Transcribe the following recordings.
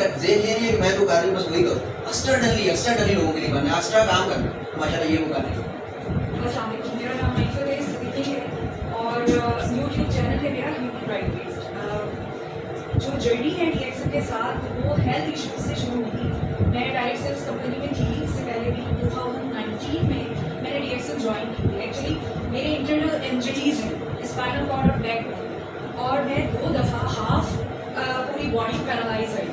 ये मैं तो कर रही हूँ, बस वही करो। एक्सटर्नली लोगों के लिए करना है, एक्स्ट्रा काम करना है, माशाल्लाह ये वो करना है। अस्सलाम वालेकुम, मेरा नाम आइफा सिद्दीकी है और यूट्यूब चैनल है मेरा ह्यूमन राइट बेस्ड। जो जर्नी है डीएक्सएल के साथ वो हेल्थ इश्यूज से शुरू हुई थी। मैं डायरेक्ट सेल्स कंपनी में थी, इससे पहले भी 2019 में मैंने डीएक्सएल ज्वाइन की थी। एक्चुअली मेरे इंटरनल इंजरीज हैं, स्पाइनल कॉर्ड और बैक, और मैं 2 दफ़ा हाफ पूरी बॉडी पैरालाइज आई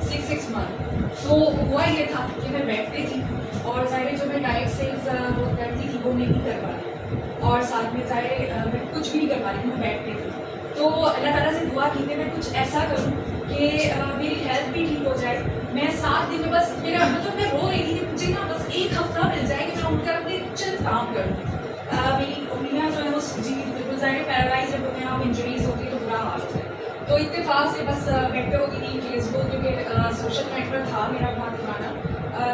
6 मंथ। तो हुआ ये था कि मैं बेड पे थी और ज़ाहिर जो मैं डायरेक्ट सेल्स वो करती थी वो नहीं कर पा रही, और साथ में ज़ाहिर मैं कुछ भी नहीं कर पा रही थी, मैं बेड पे थी। तो अल्लाह ताला से दुआ की कि मैं कुछ ऐसा करूं कि मेरी हेल्थ भी ठीक हो जाए। मैं 7 दिन में बस मेरा मतलब मैं रो रही थी कि मुझे ना बस 1 हफ्ता मिल जाए कि मैं उठकर अपने चंद काम करूँ। मेरी उंगलियाँ जो है वो सूजी हुई थी बिल्कुल, ज़ाहिर पैरालाइज जब होते हैं आप इंजरीज होती है तो बुरा हाल होता है। तो इत्तेफाक से बस बेड पे होती थी, फेसबुक क्योंकि सोशल नेटवर्क था मेरा बहुत पुराना,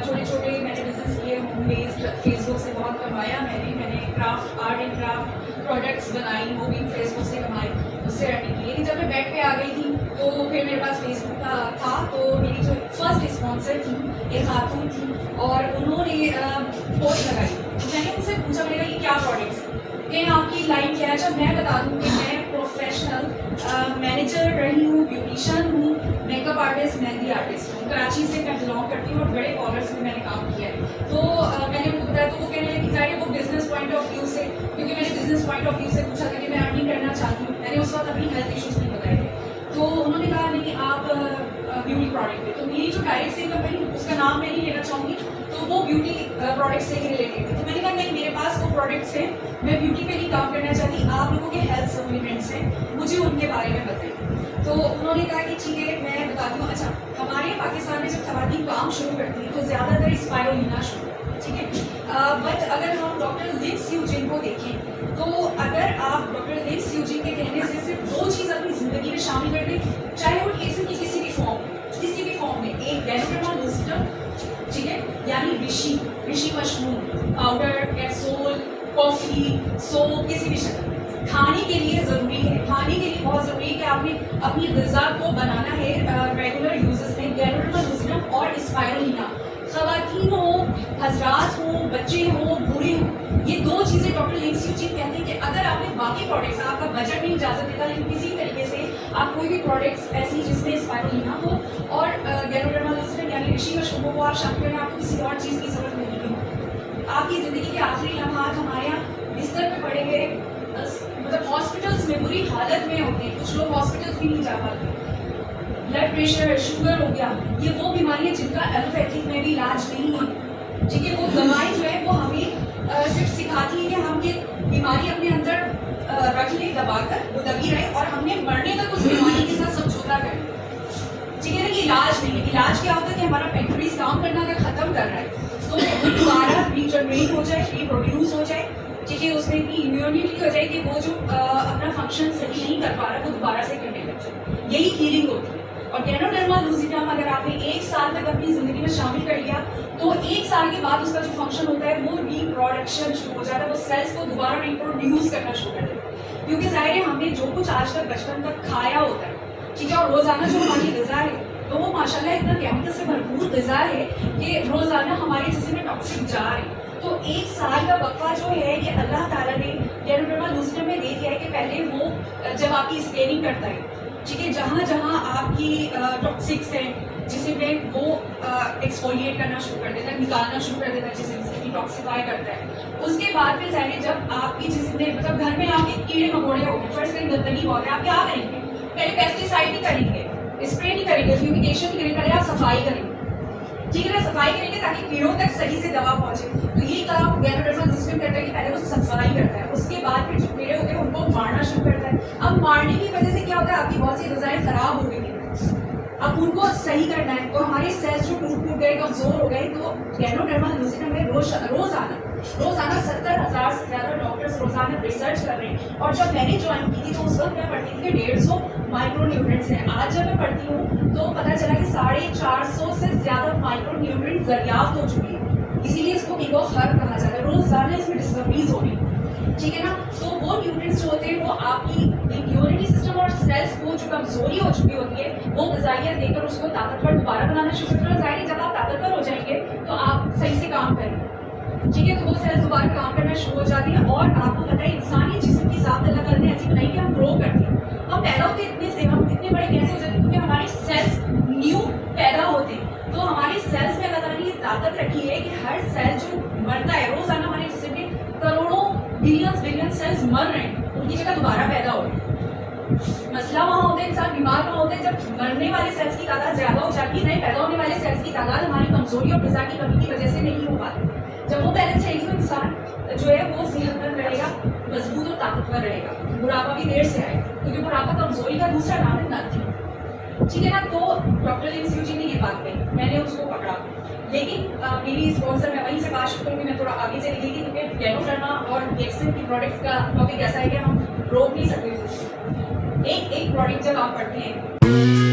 छोटे छोटे मैंने बिजनेस किए, होम बेस्ड। फेसबुक से बहुत कमाया मैंने craft, art and craft products बनाई, वो भी फेसबुक से कमाई, उससे अर्निंग की। लेकिन जब मैं बेड पे आ गई थी तो फिर मेरे पास फेसबुक का था, तो मेरी जो फर्स्ट स्पॉन्सर थी एक खातून थी और उन्होंने पोस्ट लगाई। तो मैंने उनसे पूछा, मैंने कहा ये क्या प्रोडक्ट्स हैं, आपकी लाइन क्या है। जब मैं बता दूँ कि मैं प्रोफेशनल मैनेजर रही हूँ, ब्यूटिशियन हूँ, मेकअप आर्टिस्ट, मेहंदी आर्टिस्ट हूँ, कराची से मैं बिलोंग करती हूँ और बड़े कॉलर्स में मैंने काम किया है। तो मैंने उनको बताया, तो वो कहने लगी जाए वो बिजनेस पॉइंट ऑफ व्यू से, क्योंकि मैंने बिजनेस पॉइंट ऑफ व्यू से पूछा था कि मैं अर्निंग करना चाहती हूँ। मैंने उस वक्त अपनी हेल्थ इश्यूज नहीं बताए थे, तो उन्होंने कहा नहीं आप ब्यूटी प्रोडक्ट पे। तो मेरी जो डायरेक्ट सेल कंपनी उसका नाम मैं नहीं लेना चाहूँगी, तो वो ब्यूटी प्रोडक्ट से ही रिलेटेड थी। तो मैंने कहा नहीं, मेरे पास वो प्रोडक्ट्स हैं, मैं ब्यूटी पे नहीं काम करना चाहती, आप लोगों के हेल्थ सप्लीमेंट्स हैं, मुझे उनके बारे में बताइए। तो उन्होंने कहा कि ठीक है मैं बताती हूँ। अच्छा, हमारे पाकिस्तान में जब खवातीन काम शुरू करती हैं तो ज़्यादातर स्पाइरुलिना शुरू करती है, ठीक है। बट अगर हम डॉक्टर लिंस ह्यूजिन को देखें तो अगर आप डॉक्टर लिंस ह्यूजिन के कहने से सिर्फ 2 चीज़ अपनी ज़िंदगी में शामिल कर दें, चाहे वो केसर की किसी भी फॉर्म में, एक गैनोडर्मा लूसिडम, ठीक है, यानी reishi mushroom powder, capsule, coffee, soap, किसी भी शक्ल में खाने के लिए ज़रूरी है, खाने के लिए बहुत ज़रूरी है कि आपने अपनी ग़िज़ा को बनाना है रेगुलर यूजेस में। गैनोडर्मा लूसिडम और स्पाइरुलिना, ख़वातीन हो, हजरात हो, बच्चे हो, बूढ़े हो, ये 2 चीज़ें डॉक्टर लिंस ह्यूजिन कहते हैं कि अगर आपने बाकी प्रोडक्ट्स, आपका बजट नहीं इजाज़त देता, लेकिन किसी तरीके से आप कोई भी प्रोडक्ट्स ऐसी जिसमें स्पाइरुलिना हो और गैनोडर्मा लूसिडम यानी ऋषि मशरूम को आप शामिल करें, आपको किसी और चीज़ की ज़रूरत नहीं है। आपकी ज़िंदगी के आखिरी लम्हात हमारे यहाँ बिस्तर पे पड़े हुए, मतलब हॉस्पिटल्स में बुरी हालत में होते हैं, कुछ लोग हॉस्पिटल्स भी नहीं जा पाते। ब्लड प्रेशर, शुगर हो गया, ये वो बीमारियाँ जिनका एलोपैथिक में भी इलाज नहीं है, ठीक है। वो दवाएं जो है वो हमें सिर्फ सिखाती है कि हम ये बीमारी अपने अंदर रख लें दबाकर, वो दबी रहे और हमने मरने तक उस बीमारी के साथ समझौता करें, ठीक है ना। ये इलाज नहीं है। इलाज क्या होता है कि हमारा पेंक्रियाज काम करना अगर ख़त्म कर रहा है तो वो दोबारा रीजनरेट हो जाए, रिप्रोड्यूस हो जाए, ठीक है, उसमें की इम्यूनिटी हो जाए कि वो जो अपना फंक्शन सही नहीं कर पा रहा वो दोबारा से करने लग जाए, यही हीलिंग होती है। और गैनोडर्मा लूसिडम अगर आपने 1 साल तक अपनी ज़िंदगी में शामिल कर लिया तो 1 साल के बाद उसका जो फंक्शन होता है वो रिप्रोडक्शन शुरू हो जाता है, वो सेल्स को दोबारा रिप्रोड्यूस करना शुरू कर देता है। क्योंकि ज़ाहिर है हमने जो कुछ आज तक बचपन तक खाया होता है, ठीक है, और रोज़ाना जो हमारी ग़िज़ा है तो वो माशाल्लाह इतना केमिकल से भरपूर ग़िज़ा है कि रोज़ाना हमारे जिस्म में टॉक्सिक जा रहे हैं। तो 1 साल का वक्फा जो है ये अल्लाह ताला ने गैनोडर्मा लूसिडम में दे दिया है कि पहले वो जब आपकी स्कैनिंग करता है, ठीक है, जहाँ जहाँ आपकी टॉक्सिक्स हैं जिसमें वो एक्सफोलिएट करना शुरू कर देता है, निकालना शुरू कर देता है, जिसमें डिटॉक्सिफाई करता है। उसके बाद फिर जाने जब आपकी जिसमें मतलब घर में आपके कीड़े मकोड़े हो गए, फर्स्ट कहीं गंदगी बहुत है, आप क्या करेंगे? पहले पेस्टिसाइड नहीं करेंगे, स्प्रे नहीं करेंगे, फ्यूमिगेशन नहीं करेंगे, पहले आप सफाई करेंगे, ठीक है ना, सफाई करेंगे ताकि कीड़ों तक सही से दवा पहुंचे। तो ये काम गैनोडर्मा लूसिडम करता है कि पहले वो सफाई करता है, उसके बाद फिर जो कीड़े होते हैं उनको मारना शुरू करता है। अब मारने की वजह से क्या होता है, आपकी बहुत सी ग़िज़ाएं खराब हो गई हैं, अब उनको सही करना है, तो हमारे सेल्स जो टूट गए, कमज़ोर हो गए, तो गैनोडर्मा लूसिडम में रोज़ाना 70,000 से ज़्यादा डॉक्टर्स रोज़ाना रिसर्च कर रहे हैं। और जब मैंने ज्वाइन की थी तो उस वक्त मैं पढ़ती थी कि 150 माइक्रोन्यूट्रिएंट्स हैं। आज जब मैं पढ़ती हूँ तो पता चला कि 450 से ज़्यादा माइक्रोन्यूट्रिएंट्स दरियाफ्त हो चुकी है, इसीलिए इसको किंग ऑफ हर्ब कहा जाता है। रोज़ाना इसमें डिस्कवरीज हो रही है। ठीक है ना। तो वो न्यूट्रिएंट्स जो होते हैं वो आपकी इम्यूनिटी सिस्टम और सेल्स को जो कमजोरी हो चुकी होती है वो ग़िज़ाइयत देकर उसको ताकतवर दोबारा बनाना शुरू करते हैं। ज़ाहिर है जब आप ताकतवर हो जाएंगे तो आप सही से काम करेंगे, ठीक है। तो वो सेल्स दोबारा काम करना शुरू हो जाती है। और आपको पता है इंसानी जिस्म की साथ अल्लाह ताला ने ऐसी बनाई कि हम ग्रो करते हैं। हम पैदा होते इतने से, हम इतने बड़े कैसे हो जाते हैं क्योंकि हमारे सेल्स न्यू पैदा होते हैं। तो हमारे सेल्स में अल्लाह ताला ने ये ताकत रखी है कि हर सेल जो मरता है रोजाना हमारे जिस्म में करोड़ों बिलियन सेल्स मर रहे हैं, उनकी जगह दोबारा पैदा हो रहे हैं। मसला वहाँ होता है, इंसान बीमार वहाँ होता है जब मरने वाले सेल्स की तादाद ज्यादा हो जाती है, नए पैदा होने वाले सेल्स की तादाद हमारी कमजोरी और ग़िज़ा की कमी की वजह से नहीं हो पाती। जब वो बैलेंस रहेगी तो इंसान जो है वो सेहतमंद रहेगा, मजबूत और ताकतवर रहेगा। बुढ़ापा भी देर से आएगा क्योंकि बुढ़ापा कमजोरी का दूसरा नाम है नथिंग, ठीक है ना। तो डॉक्टर लिंसियो जी ने ये बात कही, मैंने उसको पकड़ा। लेकिन मेरी स्पॉन्सर मैं वहीं से बात शुरू करूँगी, मैं थोड़ा आगे चली गई थी क्योंकि डेनोडर्मा और एक्सेल की प्रोडक्ट्स का टॉपिक ऐसा है कि हम रोक नहीं सकते। एक प्रोडक्ट जब आप पढ़ते हैं